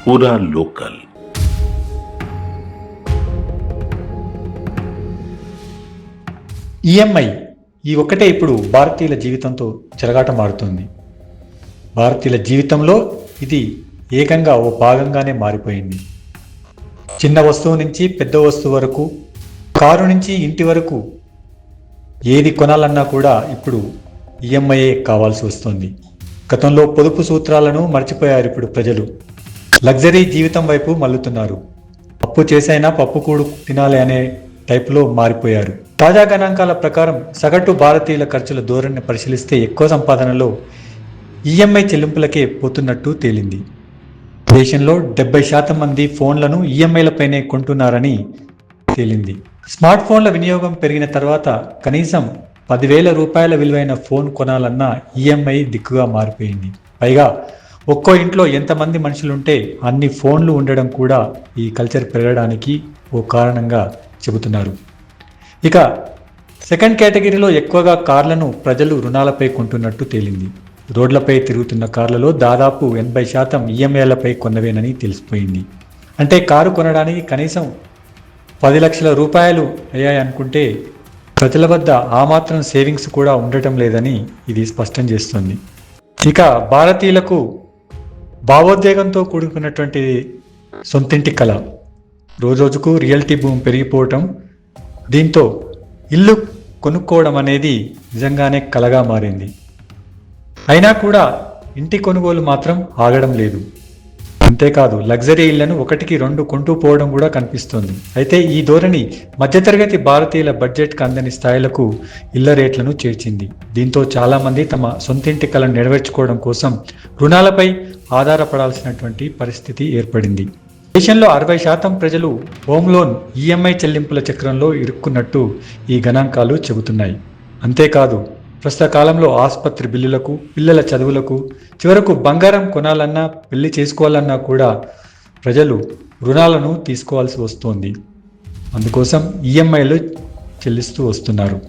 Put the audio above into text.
పూరా local. EMI ఈ ఒక్కటే ఇప్పుడు భారతీయుల జీవితంతో చెలగాటమాడుతుంది. భారతీయుల జీవితంలో ఇది ఏకంగా ఓ భాగంగానే మారిపోయింది. చిన్న వస్తువు నుంచి పెద్ద వస్తువు వరకు, కారు నుంచి ఇంటి వరకు ఏది కొనాలన్నా కూడా ఇప్పుడు ఈఎంఐయే కావాల్సి వస్తుంది. గతంలో పొదుపు సూత్రాలను మర్చిపోయారు ఇప్పుడు ప్రజలు. లగ్జరీ జీవితం వైపు మల్లుతున్నారు. అప్పు చేసైనా పప్పు కూడు తినాలి అనే టైప్లో మారిపోయారు. తాజా గణాంకాల ప్రకారం సగటు భారతీయుల ఖర్చుల ధోరణిని పరిశీలిస్తే ఎక్కువ సంపాదనలో ఈఎంఐ చెల్లింపులకే పోతున్నట్టు తేలింది. దేశంలో 70% మంది ఫోన్లను ఈఎంఐలపైనే కొంటున్నారని తేలింది. స్మార్ట్ ఫోన్ల వినియోగం పెరిగిన తర్వాత కనీసం 10,000 రూపాయల విలువైన ఫోన్ కొనాలన్నా ఈఎంఐ దిక్కుగా మారిపోయింది. పైగా ఒక్కో ఇంట్లో ఎంతమంది మనుషులుంటే అన్ని ఫోన్లు ఉండడం కూడా ఈ కల్చర్ పెరగడానికి ఓ కారణంగా చెబుతున్నారు. ఇక సెకండ్ కేటగిరీలో ఎక్కువగా కార్లను ప్రజలు రుణాలపై కొంటున్నట్టు తేలింది. రోడ్లపై తిరుగుతున్న కార్లలో దాదాపు 80% ఈఎంఐలపై కొన్నవేనని తెలిసిపోయింది. అంటే కారు కొనడానికి కనీసం 10 లక్షల రూపాయలు అయ్యాయనుకుంటే ప్రజల వద్ద ఆ మాత్రం సేవింగ్స్ కూడా ఉండటం లేదని ఇది స్పష్టం చేస్తుంది. ఇక భారతీయులకు భావోద్వేగంతో కూడుకున్నటువంటి సొంతింటి కళ, రోజుకు రియల్టీ భూమి పెరిగిపోవటం, దీంతో ఇల్లు కొనుక్కోవడం అనేది నిజంగానే కలగా మారింది. అయినా కూడా ఇంటి కొనుగోలు మాత్రం ఆగడం లేదు. అంతేకాదు లగ్జరీ ఇళ్లను 1కి 2 కొంటూ పోవడం కూడా కనిపిస్తోంది. అయితే ఈ ధోరణి మధ్యతరగతి భారతీయుల బడ్జెట్కి అందని స్థాయిలకు ఇళ్ల రేట్లను చేర్చింది. దీంతో చాలామంది తమ సొంతింటి కలను నెరవేర్చుకోవడం కోసం రుణాలపై ఆధారపడాల్సినటువంటి పరిస్థితి ఏర్పడింది. దేశంలో 60% ప్రజలు హోమ్ లోన్ ఈఎంఐ చెల్లింపుల చక్రంలో ఇరుక్కున్నట్టు ఈ గణాంకాలు చెబుతున్నాయి. అంతేకాదు ప్రస్తుత కాలంలో ఆసుపత్రి బిల్లులకు, పిల్లల చదువులకు, చివరకు బంగారం కొనాలన్నా, పెళ్లి చేసుకోవాలన్నా కూడా ప్రజలు రుణాలను తీసుకోవాల్సి వస్తోంది. అందుకోసం ఈఎంఐలు చెల్లిస్తూ వస్తున్నారు.